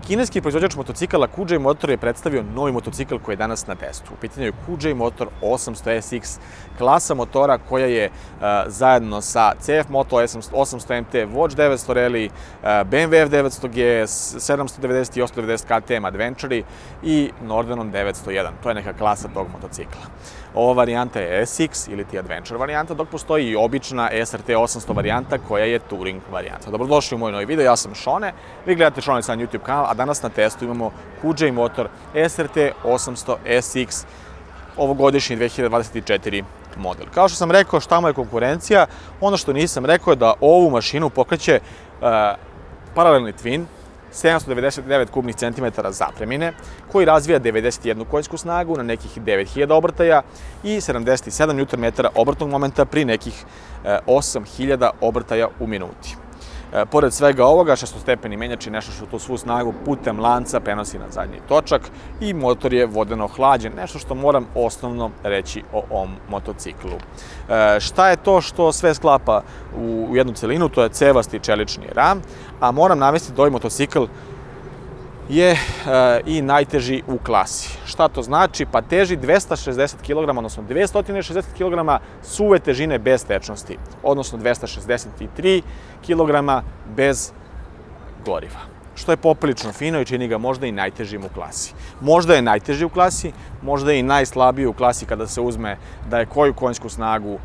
Kineski proizvođač motocikala QJ Motor je predstavio novi motocikl koji je danas na testu. U pitanju je QJ Motor 800 SX, klasa motora koja je zajedno sa CF Moto 800 MT, Watch 900 Rally, BMW F900 GS, 790 i 890 KTM Adventure i Nordenon 901. To je neka klasa tog motocikla. Ova varijanta je SX ili ti Adventure varijanta, dok postoji i obična SRT 800 varijanta koja je Touring varijanta. Dobrodošli u moj novi video, ja sam Šone, vi gledate Šone San YouTube kanal, a danas na testu imamo QJ Motor SRT 800 SX, ovogodišnji 2024 model. Kao što sam rekao, šta mu je konkurencija, ono što nisam rekao je da ovu mašinu pokreće paralelni twin, 799 kubnih centimetara zapremine, koji razvija 91 konjsku snagu na nekih 9000 obrtaja i 77 Nm obrtnog momenta pri nekih 8000 obrtaja u minuti. Pored svega ovoga, šestostepeni menjač je nešto što tu svu snagu putem lanca prenosi na zadnji točak i motor je vodeno hlađen, nešto što moram osnovno reći o ovom motociklu. Šta je to što sve sklapa u jednu celinu? To je cevasti čelični ram, a moram navesti da ovaj motocikl je i najteži u klasi. Šta to znači? Pa teži 260 kg, odnosno 260 kg suve težine bez tečnosti, odnosno 263 kg bez goriva. Što je poprilično fino i čini ga možda i najtežim u klasi. Možda je najteži u klasi, možda je i najslabiji u klasi kada se uzme da je koju konjsku snagu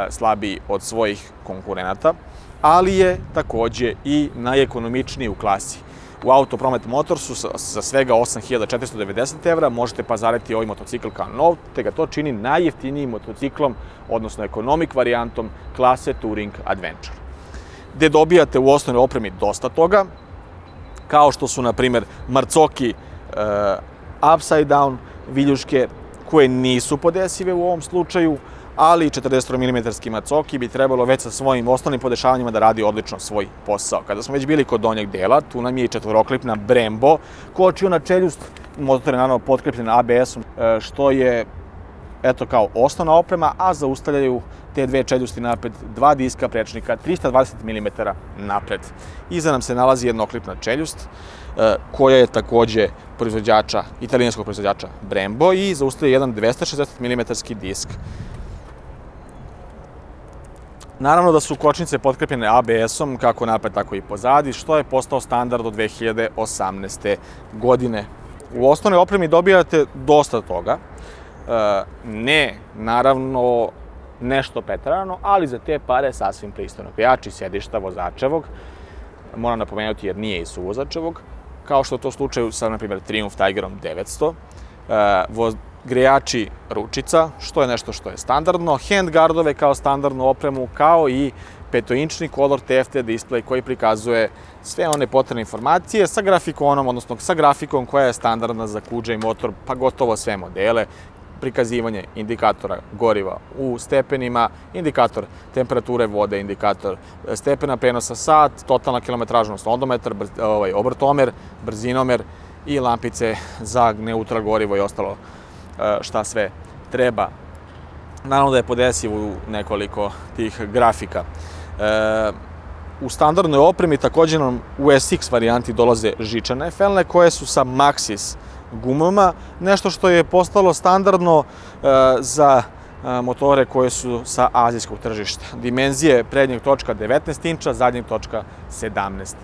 slabiji od svojih konkurenata, ali je takođe i najekonomičniji u klasi. U Autopromet Motorsu sa svega 8490 € možete pazariti ovaj motocikl kao nov, te ga to čini najjeftinijim motociklom, odnosno ekonomik varijantom klase Touring Adventure. Gde dobijate u osnovnoj opremi dosta toga, kao što su, na primjer, marcoki upside down, viljuške koje nisu podesive u ovom slučaju, ali i 40 mm marcoki bi trebalo već sa svojim osnovnim podešavanjima da radi odlično svoj posao. Kada smo već bili kod donjeg dela, tu nam je i četvoroklipna Brembo, kočiona čeljust, motor je naravno potkrepljen ABS-om, što je eto kao osnovna oprema, a zaustavljaju te dve čeljusti napred, dva diska prečnika, 320 mm napred. Iza nam se nalazi jednoklipna čeljust, koja je takođe italijanskog proizvođača Brembo i zaustavlja jedan 260 mm disk. Naravno da su kočnice potkrepljene ABS-om, kako napred, tako i pozadi, što je postao standard od 2018. godine. U osnovnoj opremi dobijate dosta toga. Ne, naravno, nešto preterano, ali za te pare sasvim pristojno. Jači sedišta vozačevog, moram napomenuti jer nije i suvozačevog, kao što je to slučaju sa, na primjer, Triumph Tigerom 900, grejači ručica, što je nešto što je standardno, handgardove kao standardnu opremu, kao i 5-inčni Color TFT display koji prikazuje sve one potrebne informacije sa grafikonom, odnosno sa grafikom koja je standardna za QJ Motor, pa gotovo sve modele, prikazivanje indikatora goriva u stepenima, indikator temperature vode, indikator stepena prenosa sat, totalna kilometraža, odnosno odometar, obrtomer, brzinomer i lampice za neutral gorivo i ostalo šta sve treba. Naravno da je podesiv u nekoliko tih grafika. U standardnoj opremi takođe nam u SX varijanti dolaze žičane felne koje su sa Maxxis gumama, nešto što je postalo standardno za motore koje su sa azijskog tržišta. Dimenzije prednjeg točka 19 inča, zadnjeg točka 17.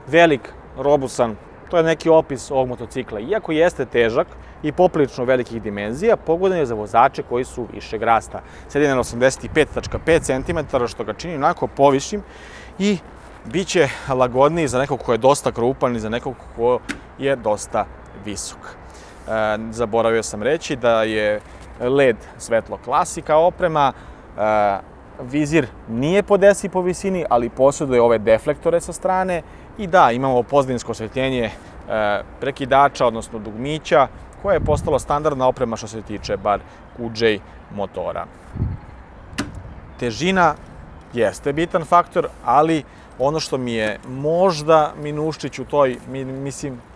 Velik, robusan, to je neki opis ovog motocikla. Iako jeste težak i poprilično velikih dimenzija, pogodan je za vozače koji su višeg rasta. Sedi na 85,5 cm, što ga čini onako povišim i bit će lagodniji za nekog ko je dosta krupan i za nekog ko je dosta visok. Zaboravio sam reći da je LED svetlo klasika oprema, vizir nije podesiv po visini, ali posjeduje ove deflektore sa strane i da, imamo pozadinsko osvetljenje prekidača, odnosno dugmića, koje je postalo standardna oprema što se tiče bar QJ motora. Težina jeste bitan faktor, ali ono što mi je možda minuščić u toj,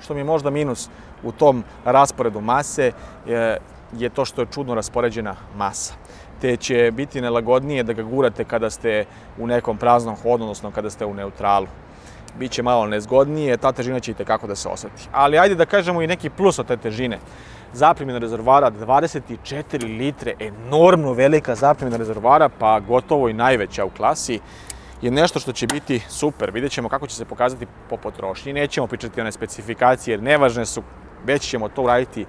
što mi je možda minus u tom rasporedu mase je to što je čudno raspoređena masa. Te će biti nelagodnije da ga gurate kada ste u nekom praznom hodu, odnosno kada ste u neutralu. biće malo nezgodnije, ta težina će itekako da se osjeti. Ali ajde da kažemo i neki plus od te težine. Zaprimljena rezervoara 24 litre, enormno velika zaprimljena rezervoara, pa gotovo i najveća u klasi, je nešto što će biti super. Vidjet ćemo kako će se pokazati po potrošnji. Nećemo pričati one specifikacije jer nevažne su, već ćemo to uraditi,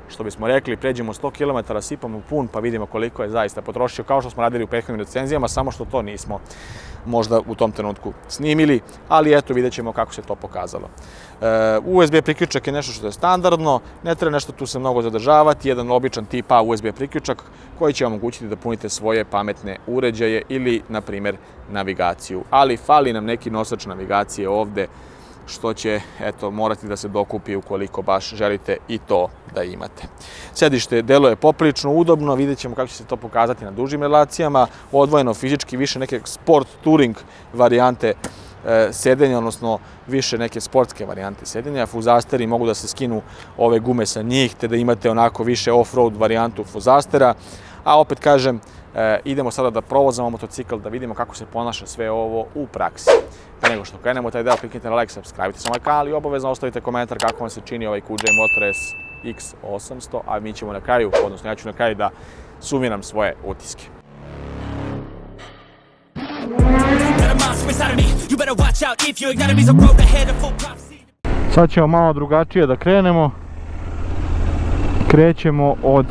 što bismo rekli, pređemo 100 km, sipamo pun pa vidimo koliko je zaista potrošio, kao što smo radili u prethodnim recenzijama, samo što to nismo možda u tom trenutku snimili, ali eto vidjet ćemo kako se to pokazalo. USB priključak je nešto što je standardno, ne treba nešto tu se mnogo zadržavati, jedan običan tip A USB priključak koji će vam omogućiti da punite svoje pametne uređaje ili, na primjer, navigaciju. Ali fali nam neki nosač navigacije ovde, što će morati da se dokupi ukoliko baš želite i to da imate. Sedište deluje poprilično udobno, vidjet ćemo kako će se to pokazati na dužim relacijama, odvojeno fizički, više neke sport touring varijante sedenja, odnosno više neke sportske varijante sedenja. Fuzasteri mogu da se skinu ove gume sa njih, te da imate onako više off-road varijantu fuzastera, a opet kažem, idemo sada da provozamo motocikl, da vidimo kako se ponaša sve ovo u praksi. Pre nego što krenemo taj deo, kliknite na like, subscribe-te se na ovaj kanal i obavezno ostavite komentar kako vam se čini ovaj QJ Motor SX800, a mi ćemo na kraju, odnosno ja ću na kraju da sumiram svoje utiske. Sad ćemo malo drugačije da krenemo. Krećemo od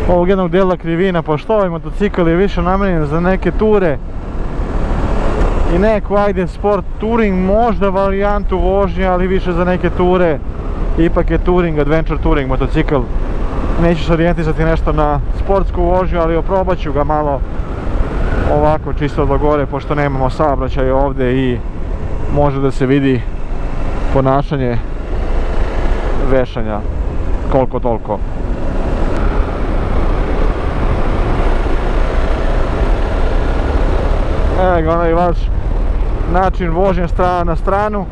ovog jednog dela krivina, pošto ovaj motocikl je više namenjen za neke ture i neku, ajde, sport touring, možda varijantu vožnje, ali više za neke ture. Ipak je touring, adventure touring motocikl. Neću se orijentisati nešto na sportsku vožnju, ali oprobat ću ga malo ovako čisto do gore, pošto nemamo saobraćaj ovde i može da se vidi ponašanje vešanja koliko toliko. Evo ga onaj vaš način vožnje strana na stranu.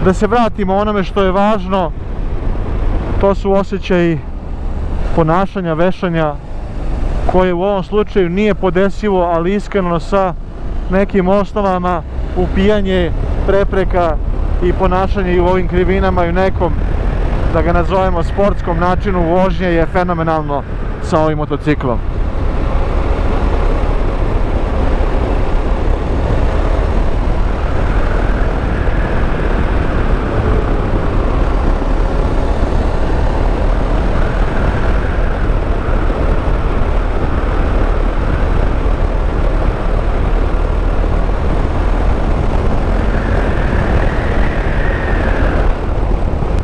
Da se vratimo onome što je važno, to su osjećaji ponašanja, vešanja, koje u ovom slučaju nije podesivo, ali iskreno sa nekim osnovama, upijanje prepreka i ponašanje i u ovim krivinama i u nekom, da ga nazovemo, sportskom načinu vožnje je fenomenalno sa ovim motociklom.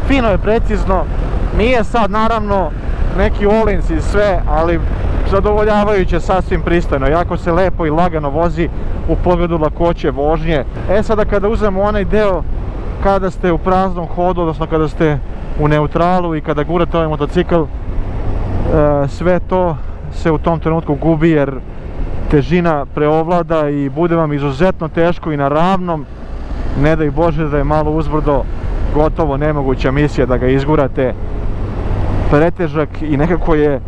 Fino je, precizno, nije sad naravno neki Olins i sve, ali zadovoljavajuće, sasvim pristojno, jako se lepo i lagano vozi u pogledu lakoće vožnje. Sada kada uzmemo onaj deo kada ste u praznom hodu, odnosno kada ste u neutralu i kada gurate ovaj motocikl, sve to se u tom trenutku gubi jer težina preovlada i bude vam izuzetno teško i na ravnom, ne daj Bože da je malo uzbrdo, gotovo nemoguća misija da ga izgurate. Pretežak i nekako je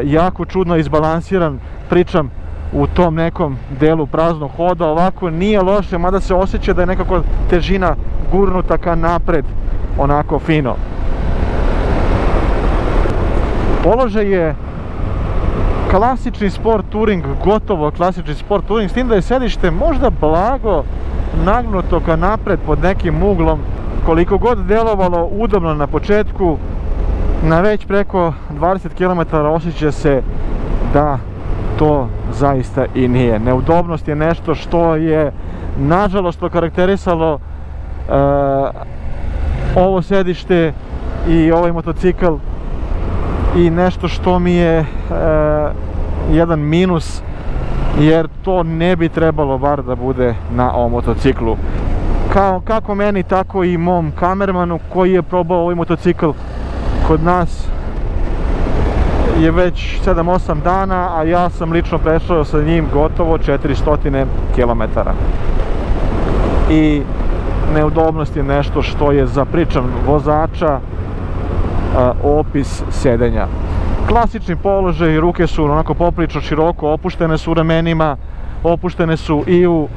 jako čudno izbalansiran, pričam u tom nekom delu praznog hoda. Ovako nije loše, mada se osjeća da je nekako težina gurnuta ka napred, onako fino. Položaj je klasični sport touring, gotovo klasični sport touring, s tim da je sedište možda blago nagnuto ka napred pod nekim uglom. Koliko god delovalo udobno na početku, na već preko 20 km osjeća se da to zaista i nije. Neudobnost je nešto što je nažalost okarakterisalo ovo sedište i ovaj motocikl i nešto što mi je jedan minus jer to ne bi trebalo bar da bude na ovom motociklu. Kako meni, tako i mom kamermanu koji je probao ovaj motocikl kod nas je već 7-8 dana, a ja sam lično prešao sa njim gotovo 400 km. I neudobnost je nešto što je za pričam vozača opis sedenja. Klasični položaj, ruke su onako poprilično široko, opuštene su u ramenima, opuštene su i u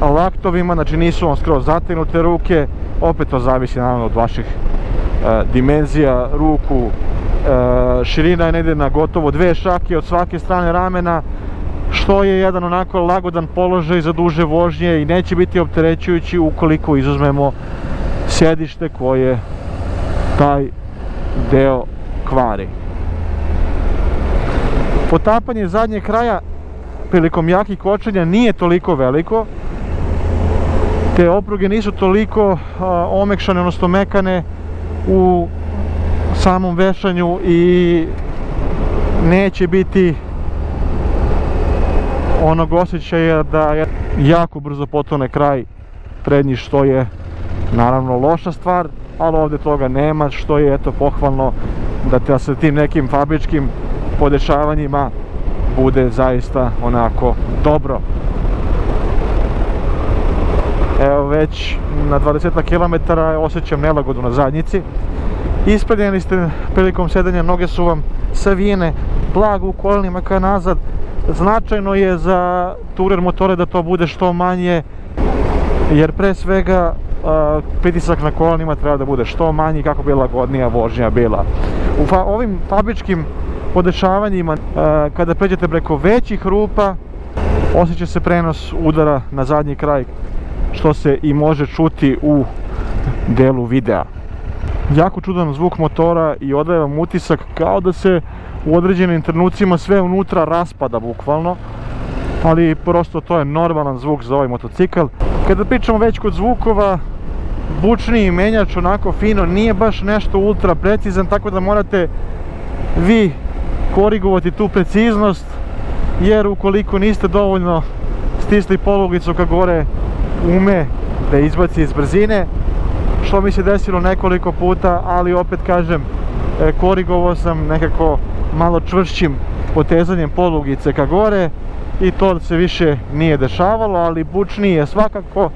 laktovima, znači nisu on skroz zategnute ruke, opet to zavisi naravno od vaših dimenzija ruku. Širina je negdje na gotovo 2 šake od svake strane ramena, što je jedan onako lagodan položaj za duže vožnje i neće biti opterećujući ukoliko izuzmemo sjedište koje taj deo kvari. Potapanje zadnjeg kraja prilikom jakih kočenja nije toliko veliko, te opruge nisu toliko omekšane, odnosno mekane u samom vešanju i neće biti onog osjećaja da je jako brzo potone kraj prednji, što je naravno loša stvar, ali ovdje toga nema, što je eto pohvalno da sa tim nekim fabričkim podešavanjima bude zaista onako dobro. Evo već na 20 km osjećam nelagodu na zadnjici. Isprednjeni ste prilikom sedenja, noge su vam savijene blago u kolenima ka nazad. Značajno je za tourer motore da to bude što manje, jer pre svega pritisak na kolenima treba da bude što manji kako bi lagodnija vožnja bila. U ovim fabričkim podešavanjima, kada pređete preko većih rupa, osjeća se prenos udara na zadnji kraj, što se i može čuti u delu videa. Jako čudan zvuk motora i odaje vam utisak kao da se u određenim trenucima sve unutra raspada bukvalno, ali prosto to je normalan zvuk za ovaj motocikl. Kada pričamo već kod zvukova, bučniji menjač onako fino nije baš nešto ultra precizan, tako da morate vi korigovati tu preciznost, jer ukoliko niste dovoljno stisli polugicu ka gore, ume da izbaci iz brzine, što mi se desilo nekoliko puta, ali opet kažem, korigovao sam nekako malo čvršćim potezanjem polugice ka gore i to se više nije dešavalo, ali bučniji je svakako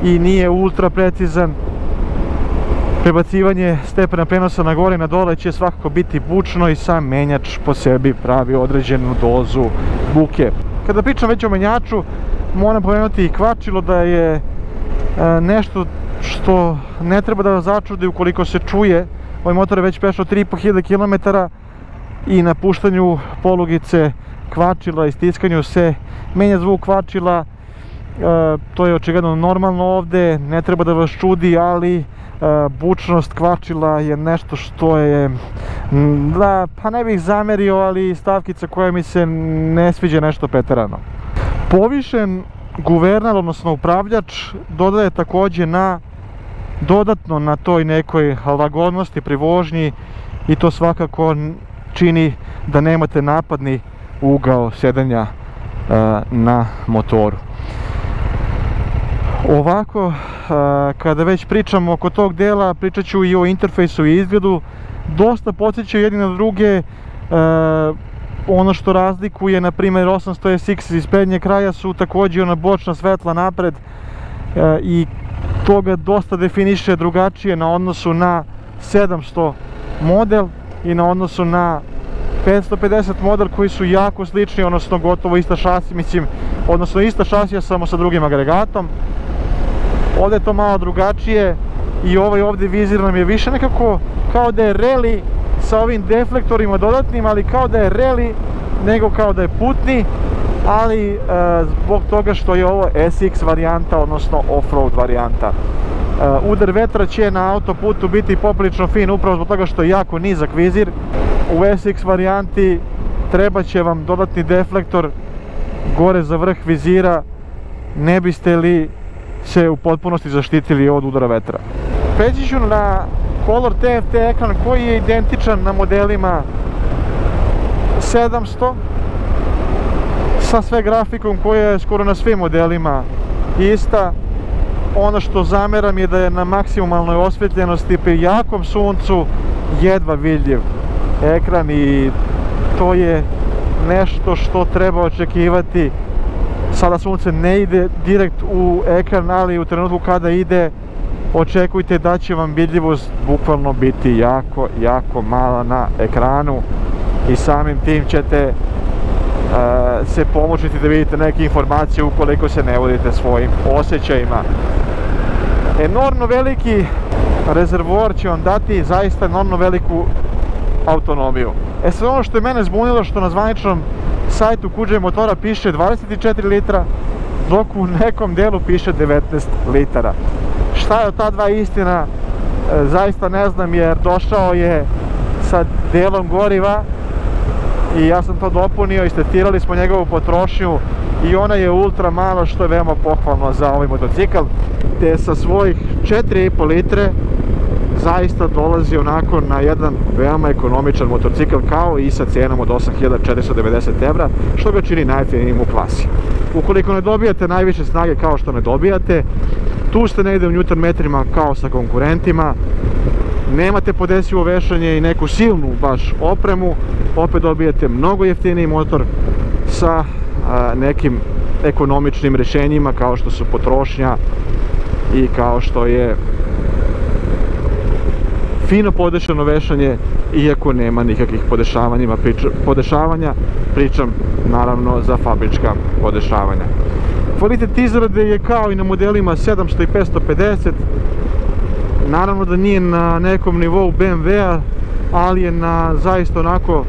i nije ultra precizan. Prebacivanje stepena prenosa na gore i na dole će svakako biti bučno i sam menjač po sebi pravi određenu dozu buke. Kada pričam već o menjaču, moram pomenuti i kvačilo, da je nešto što ne treba da vas začudi ukoliko se čuje. Ovaj motor je već prešao 3500 km i na puštanju polugice kvačila i stiskanju se menja zvuk kvačila. To je očigledno normalno ovdje, ne treba da vas čudi, ali bučnost kvačila je nešto što je, pa ne bih zamerio, ali stavkica koja mi se ne sviđa nešto preterano. Povišen guverner, odnosno upravljač, dodaje također dodatno na toj nekoj lagodnosti pri vožnji i to svakako čini da nemate napadni ugao sedenja na motoru. Ovako, kada već pričamo oko tog dela, pričat ću i o interfejsu i izgledu. Dosta podsjećaju jedni na druge. Ono što razlikuje, na primjer, 800SX iz prednjeg kraja su također ona bočna svetla napred i toga dosta definiše drugačije na odnosu na 700 model i na odnosu na 550 model, koji su jako slični, odnosno gotovo ista šasija, mislim, odnosno ista šasija samo sa drugim agregatom. Ovdje je to malo drugačije i ovaj ovdje vizir nam je više nekako kao da je rally sa ovim deflektorima dodatnim, ali kao da je rally nego kao da je putni, ali zbog toga što je ovo SX varijanta, odnosno off-road varijanta. Udar vetra će na autoputu biti poprilično fin upravo zbog toga što je jako nizak vizir. U SX varijanti treba će vam dodatni deflektor gore za vrh vizira, ne biste li se u potpunosti zaštitili od udara vetra. Preći ću na Color TFT ekran koji je identičan na modelima 700, sa sve grafikom koja je skoro na svim modelima ista. Ono što zameram je da je na maksimalnoj osvjetljenosti pri jakom suncu jedva vidljiv ekran i to je nešto što treba očekivati. Sada sunce ne ide direkt u ekran, ali u trenutku kada ide očekujte da će vam vidljivost bukvalno biti jako mala na ekranu i samim tim ćete se pomučiti da vidite neke informacije ukoliko se ne vodite svojim osjećajima. Enormno veliki rezervoar će vam dati zaista enormno veliku autonomiju. Sad ono što je mene zbunilo što na zvaničnom sajtu QJ motora piše 24 litra, dok u nekom delu piše 19 litara. Šta je od ta dva istina, zaista ne znam, jer došao je sa delom goriva i ja sam to dopunio, istestirali smo njegovu potrošnju i ona je ultra mala, što je veoma pohvalno za ovaj motocikl, te sa svojih 4,5 litre zaista dolazi onako na jedan veoma ekonomičan motocikl, kao i sa cijenom od 8.490 evra, što ga čini najjeftinijim u klasi. Ukoliko ne dobijate najviše snage kao što ne dobijate, tu ste negdje u newton metrima kao sa konkurentima, nemate podesivo vešanje i neku silnu baš opremu, opet dobijete mnogo jeftiniji motor sa nekim ekonomičnim rješenjima kao što su potrošnja i kao što je fino podešano vešanje, iako nema nikakvih podešavanja, pričam naravno za fabrička podešavanja. Kvalitet izrade je kao i na modelima 700 i 550, naravno da nije na nekom nivou BMW-a, ali je na zaista onako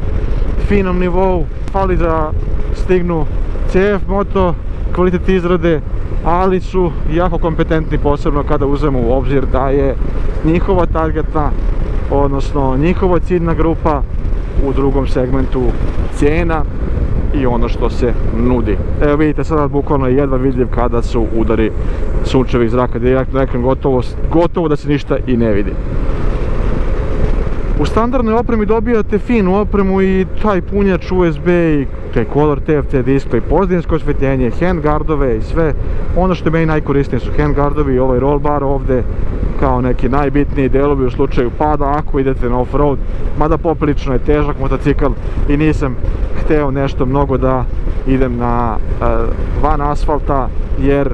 finom nivou. Fali da stignu CF Moto kvalitet izrade, ali su jako kompetentni, posebno kada uzmemo u obzir da je njihova targetna, odnosno njihova ciljna grupa u drugom segmentu cijena i ono što se nudi. Evo vidite, sada bukvalno je jedva vidljiv kada su udari sunčevih zraka direktno na ekran, gotovo da se ništa i ne vidi. U standardnoj opremi dobijate finu opremu i taj punjač USB i taj Color TFT display, pozadinsko osvjetljenje, handgardove i sve. Ono što je meni najkorisnije su handgardovi i ovaj roll bar ovdje kao neki najbitniji delovi u slučaju pada ako idete na off-road, mada poprilično je težak motocikl i nisam hteo nešto mnogo da idem na van asfalta, jer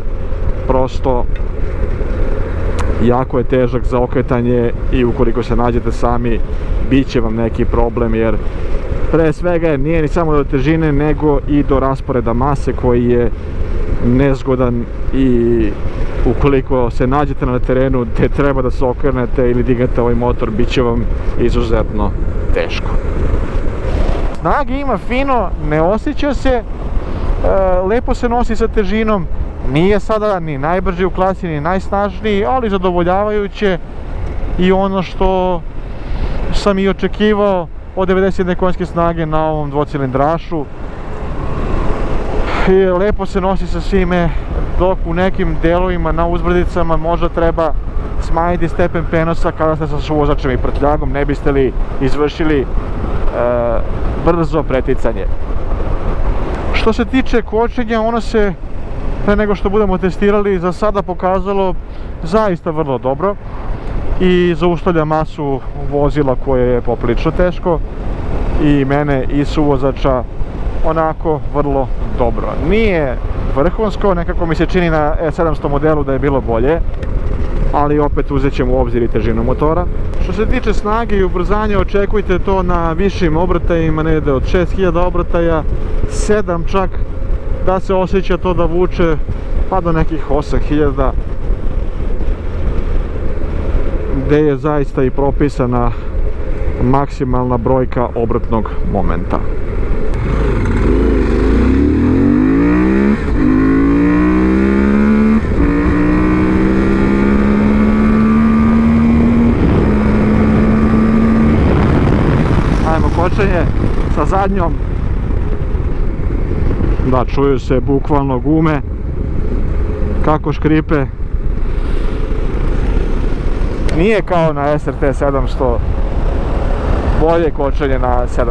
prosto jako je težak za okretanje i ukoliko se nađete sami bit će vam neki problem, jer pre svega nije ni samo do težine nego i do rasporeda mase koji je nezgodan i ukoliko se nađete na terenu gdje treba da se okrenete ili dignete ovaj motor, bit će vam izuzetno teško. Snage ima fino, ne osjeća se, lepo se nosi sa težinom, nije sada ni najbrži u klasi ni najsnažniji, ali zadovoljavajuće i ono što sam i očekivao od 91 konjske snage na ovom dvocilindrašu. Lepo se nosi sa svime, dok u nekim delovima na uzbrdicama možda treba smanjiti stepen prenosa kada ste sa suvozačem i prtljagom, ne biste li izvršili brzo preticanje. Što se tiče kočenja, ono se pre nego što budemo testirali za sada pokazalo zaista vrlo dobro i zaustavlja masu vozila koje je poprilično teško i mene i suvozača onako vrlo dobro. Nije vrhunsko, nekako mi se čini na E700 modelu da je bilo bolje, ali opet uzet ćemo u obzir i težinu motora. Što se tiče snage i ubrzanja, očekujte to na višim obrtajima, negdje od 6000 obrtaja, 7 čak, da se osjeća to da vuče pa do nekih 8000, gdje je zaista i propisana maksimalna brojka obrtnog momenta. Ajmo kočenje sa zadnjom. Da, čuju se bukvalno gume kako škripe. Nije kao na SRT 700, bolje kočenje na 700.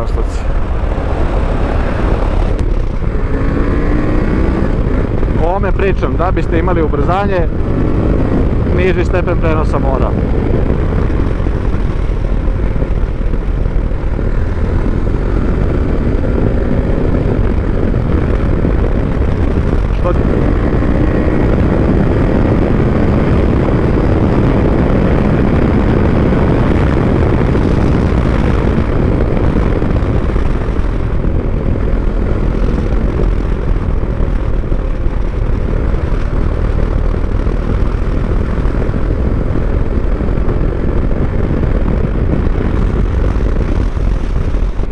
tome pričam, da biste imali ubrzanje, niži stepen prenosa mora.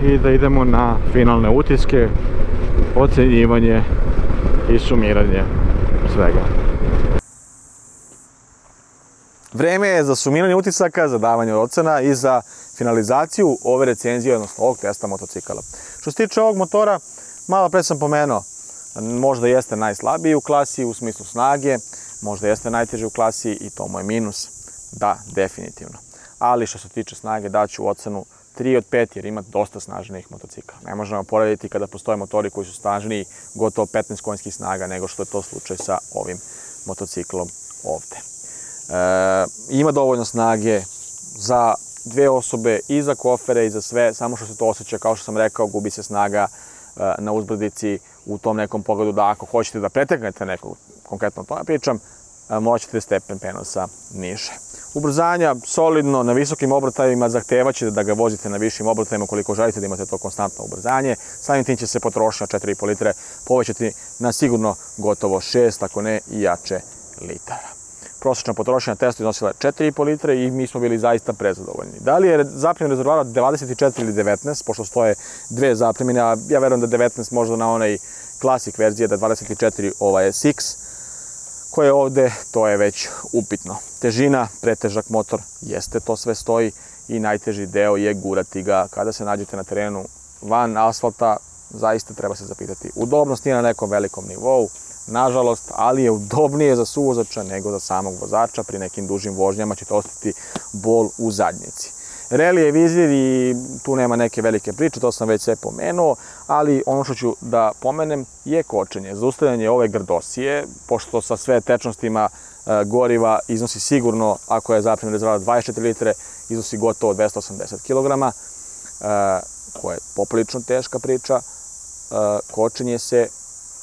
I da idemo na finalne utiske, ocjenjivanje i sumiranje svega. Vreme je za sumiranje utisaka, za davanje ocena i za finalizaciju ove recenzije, odnosno ovog testa motocikala. Što se tiče ovog motora, malo pre sam pomenuo, možda jeste najslabiji u klasi u smislu snage, možda jeste najteži u klasi i to mu je minus. Da, definitivno. Ali što se tiče snage, daću ocenu 3 od 5 jer ima dosta snažnijih motocikla. Ne možemo porediti kada postoje motori koji su snažniji gotovo 15 konjskih snaga nego što je to slučaj sa ovim motociklom ovde. Ima dovoljno snage za dve osobe i za kofere i za sve, samo što se to osjeća, kao što sam rekao, gubi se snaga na uzbrdici u tom nekom pogledu da ako hoćete da preteknete nekog, konkretno o tome pričam, moćete stepen prenosa niže. Ubrzanja solidno, na visokim obrtajima, zahtevaćete da ga vozite na višim obrtajima koliko želite da imate to konstantno ubrzanje. Samim tim će se potrošnja 4,5 litre povećati na sigurno gotovo 6, ako ne i jače litara. Prosječna potrošnja na testu iznosila 4,5 litre i mi smo bili zaista prezadovoljni. Da li je zapremina rezervoara 24 ili 19, pošto stoje dve zapremine, a ja verujem da 19 možda na onaj klasik verzije, da 24 ova je SX, koje je ovde, to je već upitno. Težina, pretežak motor, jeste, to sve stoji i najteži deo je gurati ga. Kada se nađete na terenu van asfalta, zaista treba se zapitati. Udobnost nije na nekom velikom nivou, nažalost, ali je udobnije za suvozača nego za samog vozača. Pri nekim dužim vožnjama ćete ostati bol u zadnjici. Reli je vidljiv i tu nema neke velike priče, to sam već sve pomenuo, ali ono što ću da pomenem je kočenje. Zaustavljanje ove grdosije, pošto sa sve tečnostima goriva iznosi sigurno, ako je zapremina rezervoara 24 litre, iznosi gotovo 280 kg, koja je poprilično teška priča. Kočenje se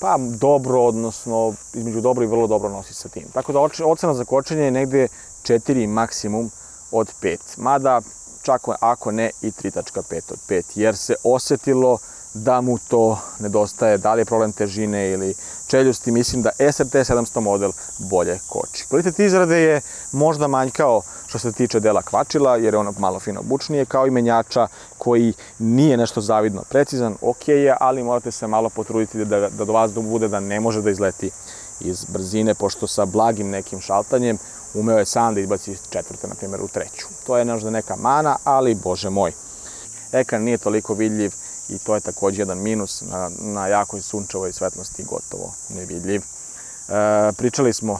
pa dobro, odnosno između dobro i vrlo dobro nosi sa tim. Tako da ocena za kočenje je negde 4 maksimum od 5. Mada čak ako ne i 3,5 od 5, jer se osjetilo da mu to nedostaje, da li je problem težine ili čeljusti. Mislim da SRT 700 model bolje koči. Kvalitet izrade je možda manjkao što se tiče dela kvačila, jer je ono malo fino bučnije, kao i menjača koji nije nešto zavidno precizan, ok je, ali morate se malo potruditi da do vas bude da ne može da izleti iz brzine, pošto sa blagim nekim šaltanjem umeo je sam da izbaci iz četvrte, na primjer, u treću. To je možda neka mana, ali bože moj. Ekran nije toliko vidljiv i to je također jedan minus, na jakoj sunčevoj svetlosti gotovo nevidljiv. Pričali smo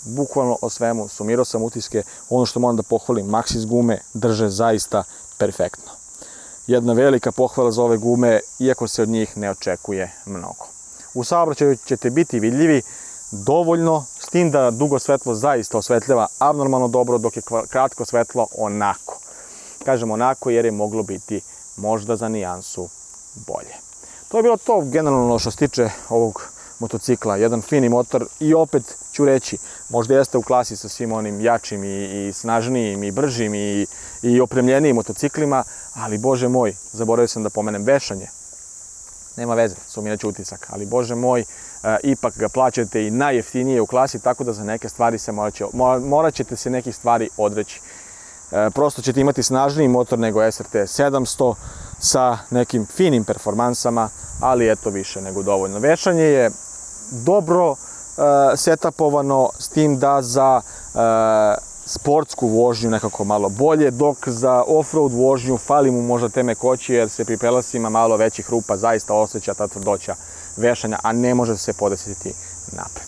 bukvalno o svemu, sumirao sam utiske. Ono što moram da pohvalim, Maxxis gume drže zaista perfektno. Jedna velika pohvala za ove gume, iako se od njih ne očekuje mnogo. U saobraćaju ćete biti vidljivi dovoljno, s tim da dugo svetlo zaista osvetljava abnormalno dobro, dok je kratko svetlo onako. Kažem onako jer je moglo biti možda za nijansu bolje. To je bilo to generalno što se tiče ovog motocikla. Jedan fini motor i opet ću reći, možda jeste u klasi sa svim onim jačim i snažnijim i bržim i opremljenijim motociklima, ali bože moj, zaboravio sam da pomenem vešanje. Nema veze, sumirat ću utisak, ali bože moj, ipak ga plaćate i najjeftinije u klasi, tako da za neke stvari se morat ćete se nekih stvari odreći. Prosto ćete imati snažniji motor nego SRT 700 sa nekim finim performansama, ali eto više nego dovoljno. Vešanje je dobro setapovano, s tim da za sportsku vožnju nekako malo bolje, dok za off-road vožnju fali mu možda te mekoći, jer se pri prelasima malo većih rupa zaista osjeća ta tvrdoća vešanja, a ne može se podesiti napred.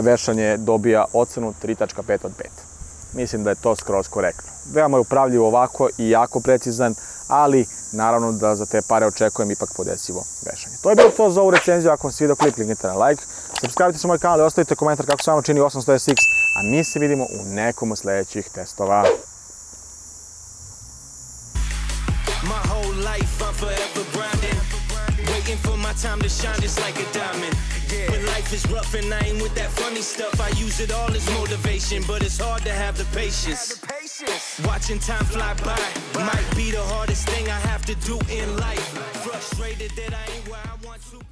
Vešanje dobija ocenu 3,5 od 5. Mislim da je to skroz korektno. Veoma je upravljivo ovako i jako precizan, ali naravno da za te pare očekujem ipak podesivo vešanje. To je bilo to za ovu recenziju. Ako vam se video klip, kliknite na like, Subscribe se moj kanal i ostavite komentar kako se vama čini 800SX, a mi se vidimo u nekom od sljedećih testova. My whole life I'm forever grinding, waiting for my time to shine just like a diamond. When life is rough and I ain't with that funny stuff, I use it all as motivation, but it's hard to have the patience. Watching time fly by might be the hardest thing I have to do in life. Frustrated that I ain't where I want to be.